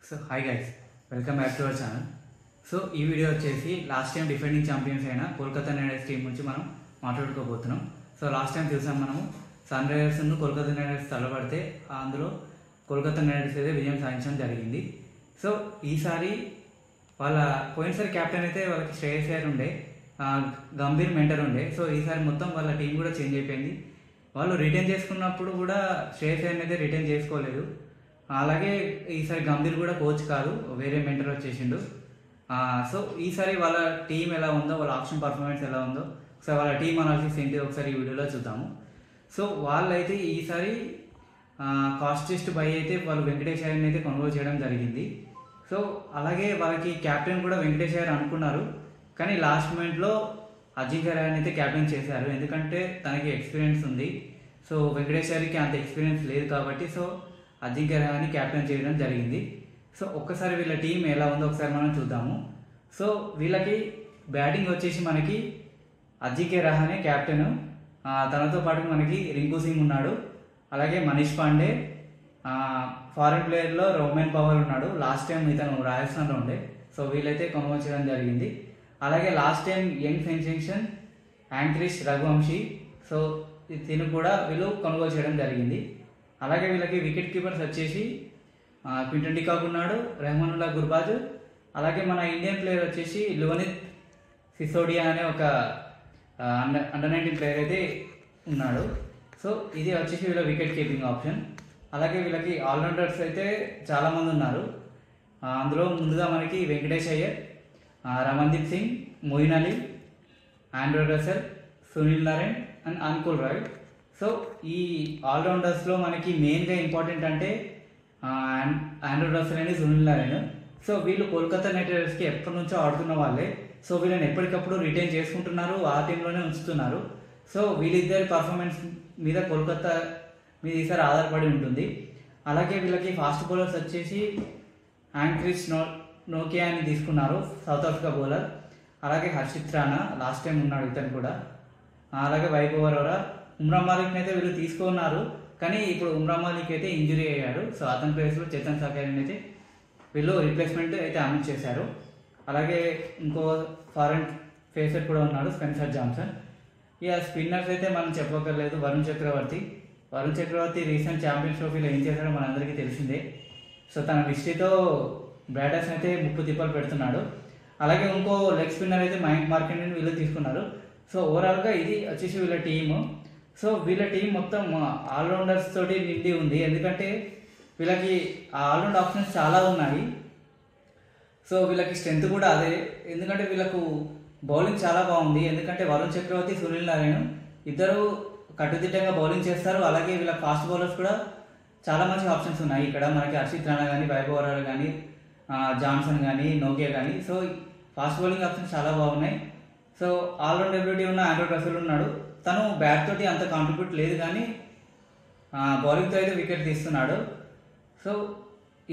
So hi guys, welcome back to our channel. So ఈ video వచ్చేసి last time defending champions అయిన Kolkata night riders team నుంచి మనం మాట్లాడుకోబోతున్నాం. So last time చూసాం మనము సన్ రైజర్స్ను కోల్కతా నైట్ రైడర్స్ తలబడితే అందులో కోల్కతా నైట్ రైడర్స్ అయితే విజయం సాధించడం జరిగింది. సో ఈసారి వాళ్ళ పోయినసారి క్యాప్టెన్ అయితే వాళ్ళకి శ్రేయస్ అయ్యర్ ఉండే, గంభీర్ మెంటర్ ఉండే. సో ఈసారి మొత్తం వాళ్ళ టీం కూడా చేంజ్ అయిపోయింది. వాళ్ళు రిటర్న్ చేసుకున్నప్పుడు కూడా శ్రేయస్ అయ్యర్ అయితే రిటర్న్ చేసుకోలేదు. అలాగే ఈసారి గంభీర్ కూడా కోచ్ కాదు, వేరే మెంటర్ వచ్చేసిండు. సో ఈసారి వాళ్ళ టీం ఎలా ఉందో, వాళ్ళ ఆప్షన్ పర్ఫార్మెన్స్ ఎలా ఉందో ఒకసారి వాళ్ళ టీం అనాలిసిస్ ఏంటి ఒకసారి ఈ వీడియోలో చూద్దాము. సో వాళ్ళైతే ఈసారి కాస్టెస్ట్ బై అయితే వాళ్ళు వెంకటేష్ అయ్యర్ని అయితే కొనుగోలు చేయడం జరిగింది. సో అలాగే వాళ్ళకి క్యాప్టెన్ కూడా వెంకటేష్ అయ్యర్ అనుకున్నారు, కానీ లాస్ట్ మూమెంట్లో అజింక్య రహానే అయితే క్యాప్టెన్ చేశారు. ఎందుకంటే తనకి ఎక్స్పీరియన్స్ ఉంది. సో వెంకటేష్ అయ్యర్కి అంత ఎక్స్పీరియన్స్ లేదు కాబట్టి సో అజింక్య రహానే క్యాప్టెన్ చేయడం జరిగింది. సో ఒక్కసారి వీళ్ళ టీం ఎలా ఉందో ఒకసారి మనం చూద్దాము. సో వీళ్ళకి బ్యాటింగ్ వచ్చేసి మనకి అజింక్య రహానే క్యాప్టెన్, తనతో పాటు మనకి రింకు సింగ్ ఉన్నాడు, అలాగే మనీష్ పాండే, ఫారెన్ ప్లేయర్లో రోమన్ పవర్ ఉన్నాడు. లాస్ట్ టైం ఇతను రాజస్థాన్లో ఉండే. సో వీళ్ళైతే కొనుగోలు చేయడం జరిగింది. అలాగే last time young sensation Angkrish Raghuvanshi, so తిను కూడా వీళ్ళు కొనుగోలు చేయడం జరిగింది. అలాగే వీళ్ళకి వికెట్ కీపర్స్ వచ్చేసి క్వింటన్ డికాక్ ఉన్నాడు, రెహమానుల్లా గుర్బాజ్, అలాగే మన ఇండియన్ ప్లేయర్ వచ్చేసి లోనిత్ సిసోడియా అనే ఒక అండర్ 19 ప్లేయర్ అయితే ఉన్నాడు. సో ఇది వచ్చేసి వీళ్ళ వికెట్ కీపింగ్ ఆప్షన్. అలాగే వీళ్ళకి ఆల్రౌండర్స్ అయితే చాలామంది ఉన్నారు. అందులో ముందుగా మనకి Venkatesh Iyer, Ramandeep Singh, Moeen Ali, Andre Russell, Sunil Narine and Anukul Roy. So ఈ ఆల్రౌండర్స్లో మనకి మెయిన్గా ఇంపార్టెంట్ అంటే Andre Russell and Sunil Narine. So వీళ్ళు కోల్కతా నైట్ రైడర్స్కి ఎప్పటి నుంచో ఆడుతున్న వాళ్ళే. సో వీళ్ళని ఎప్పటికప్పుడు రిటైన్ చేసుకుంటున్నారు, ఆ టీంలోనే ఉంచుతున్నారు. సో వీళ్ళిద్దరి పర్ఫార్మెన్స్ మీద కోల్కతా మీద ఈసారి ఆధారపడి ఉంటుంది. అలాగే వీళ్ళకి ఫాస్ట్ బౌలర్స్ వచ్చేసి యాంక్రిష్ నోకియా అని తీసుకున్నారు, సౌత్ ఆఫ్రికా బౌలర్. అలాగే హర్షిత్ రాణా లాస్ట్ టైం ఉన్నాడు ఇతను కూడా. అలాగే వైభవ్ అరోరా, ఉమ్రా మాలిక్ని అయితే వీళ్ళు తీసుకున్నారు, కానీ ఇప్పుడు ఉమ్రా మాలిక్ అయితే ఇంజురీ అయ్యాడు. సో అతని ప్లేస్లో చేతన్ సకారిని అయితే వీళ్ళు రీప్లేస్మెంట్ అయితే అనౌన్స్ చేశారు. అలాగే ఇంకో ఫారెన్ ఫేసర్ కూడా ఉన్నాడు, స్పెన్సర్ జాన్సన్. ఇక స్పిన్నర్స్ అయితే మనం చెప్పక్కర్లేదు, వరుణ్ చక్రవర్తి రీసెంట్ ఛాంపియన్స్ ట్రోఫీలో ఏం చేశాడో మనందరికీ తెలిసిందే. సో తన దృష్టితో బ్యాటర్స్ అయితే ముప్పు తిప్పలు పెడుతున్నాడు. అలాగే ఇంకో లెగ్ స్పిన్నర్ అయితే మయాంక్ మార్కండేని వీళ్ళు తీసుకున్నారు. సో ఓవరాల్గా ఇది వచ్చేసి వీళ్ళ టీము. సో వీళ్ళ టీం మొత్తం ఆల్రౌండర్స్ తోటి నిండి ఉంది, ఎందుకంటే వీళ్ళకి ఆల్రౌండ్ ఆప్షన్స్ చాలా ఉన్నాయి. సో వీళ్ళకి స్ట్రెంత్ కూడా అదే, ఎందుకంటే వీళ్ళకు బౌలింగ్ చాలా బాగుంది. ఎందుకంటే వరుణ్ చక్రవర్తి, సునీల్ నారాయణ్ ఇద్దరు కట్టుదిట్టంగా బౌలింగ్ చేస్తారు. అలాగే వీళ్ళ ఫాస్ట్ బౌలర్స్ కూడా చాలా మంచి ఆప్షన్స్ ఉన్నాయి. ఇక్కడ మనకి హర్షిత్ రాణా కానీ, వైభవ్ అరోరా కానీ, జాన్సన్ కానీ, నోకియా కానీ. సో ఫాస్ట్ బౌలింగ్ ఆప్షన్స్ చాలా బాగున్నాయి. సో ఆల్రౌండ్ ఎబిలిటీ ఉన్న ఆండ్రూ రసెల్ ఉన్నాడు. తను బ్యాట్ తోటి అంత కాంట్రిబ్యూట్ లేదు, కానీ బౌలింగ్తో అయితే వికెట్ తీస్తున్నాడు. సో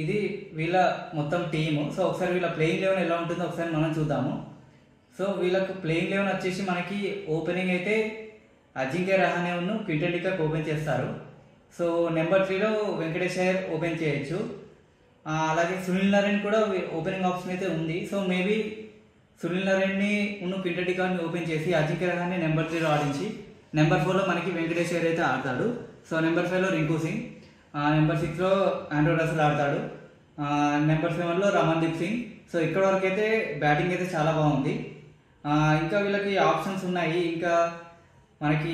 ఇది వీళ్ళ మొత్తం టీము. సో ఒకసారి వీళ్ళ ప్లేయింగ్ 11 ఎలా ఉంటుందో ఒకసారి మనం చూద్దాము. సో వీళ్ళకు ప్లేయింగ్ 11 వచ్చేసి మనకి ఓపెనింగ్ అయితే అజింక్య రహానే ఉన్న క్వింటన్ డికాక్ ఓపెన్ చేస్తారు. సో నెంబర్ 3లో వెంకటేష్ అయ్యర్ ఓపెన్ చేయొచ్చు. అలాగే సునీల్ నారాయణ్ కూడా ఓపెనింగ్ ఆప్షన్ అయితే ఉంది. సో మేబీ సునీల్ నారాయణ్ని ఉన్న క్వింటన్ డికాక్ని ఓపెన్ చేసి అజింక్య రహానే నెంబర్ 3లో ఆడించి నెంబర్ 4లో మనకి వెంకటేష్ అయ్యర్ అయితే ఆడతాడు. సో నెంబర్ 5లో రింకు సింగ్, నెంబర్ 6లో ఆండ్రూ రసెల్ ఆడతాడు, నెంబర్ 7లో రమన్దీప్ సింగ్. సో ఇక్కడ వరకు అయితే బ్యాటింగ్ అయితే చాలా బాగుంది. ఇంకా వీళ్ళకి ఆప్షన్స్ ఉన్నాయి. ఇంకా మనకి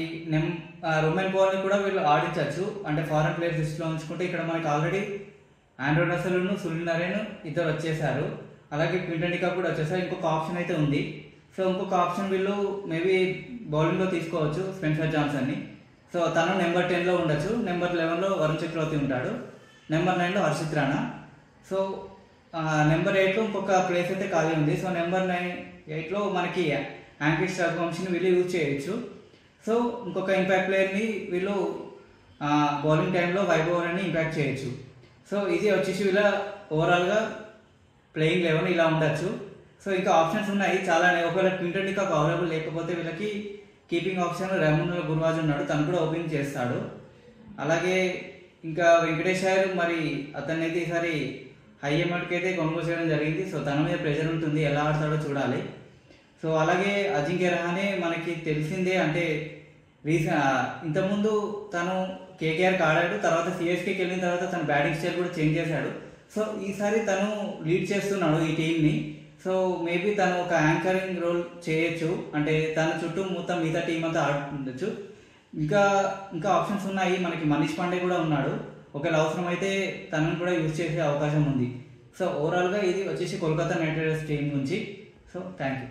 రోమన్ పవర్ని కూడా వీళ్ళు ఆడించవచ్చు, అంటే ఫారెన్ ప్లేయర్స్ లిస్ట్లో ఉంచుకుంటే. ఇక్కడ మనకి already Andrew Russell, Sunil Narayan ఇద్దరు వచ్చేసారు, అలాగే క్వింటన్ డికాక్ కూడా వచ్చేసారు. ఇంకొక ఆప్షన్ అయితే ఉంది. సో ఇంకొక ఆప్షన్ వీళ్ళు మేబీ బౌలింగ్లో తీసుకోవచ్చు, స్పెన్సర్ జాన్సన్ని. సో తను నెంబర్ 10లో ఉండొచ్చు, నెంబర్ 11లో వరుణ్ చక్రవర్తి ఉంటాడు, నెంబర్ 9లో హర్షిత్ రాణా. సో నెంబర్ 8లో ఇంకొక ప్లేస్ అయితే ఖాళీ ఉంది. సో నెంబర్ 8లో మనకి యాంక్రిష్ రఘువంశీని వీళ్ళు యూజ్ చేయొచ్చు. సో ఇంకొక ఇంపాక్ట్ ప్లేయర్ని వీళ్ళు బౌలింగ్ టైంలో వైభవ్ అని ఇంపాక్ట్ చేయొచ్చు. సో ఇది వచ్చేసి వీళ్ళ ఓవరాల్గా ప్లేయింగ్ 11 ఇలా ఉండొచ్చు. సో ఇంకా ఆప్షన్స్ ఉన్నాయి చాలానే. ఒకవేళ క్వింటన్ డికాక్ అవైలబుల్ లేకపోతే వీళ్ళకి కీపింగ్ ఆప్షన్ రెహమానుల్లా గుర్బాజ్ ఉన్నాడు, తను కూడా ఓపెనింగ్ చేస్తాడు. అలాగే ఇంకా వెంకటేష్ అయ్యర్, మరి అతన్ని అయితే ఈసారి హై అమౌంట్కి అయితే కొనుగోలు చేయడం జరిగింది. సో తన మీద ప్రెషర్ ఉంటుంది, ఎలా ఆడతాడో చూడాలి. సో అలాగే అజింక్య రహానే మనకి తెలిసిందే, అంటే ఇంతకుముందు తను కేకేఆర్కి ఆడాడు, తర్వాత సిఎస్కేకి వెళ్ళిన తర్వాత తన బ్యాటింగ్ స్టైల్ కూడా చేంజ్ చేశాడు. సో ఈసారి తను లీడ్ చేస్తున్నాడు ఈ టీంని. సో మేబీ తను ఒక యాంకరింగ్ రోల్ చేయొచ్చు, అంటే తన చుట్టూ మొత్తం మిగతా టీం అంతా ఆడుతుండొచ్చు. ఇంకా ఇంకా ఆప్షన్స్ ఉన్నాయి, మనకి మనీష్ పాండే కూడా ఉన్నాడు, ఒకవేళ అవసరం అయితే తనను కూడా యూజ్ చేసే అవకాశం ఉంది. సో ఓవరాల్గా ఇది వచ్చేసి కోల్కతా నైట్ రైడర్స్ టీం నుంచి. So thank you.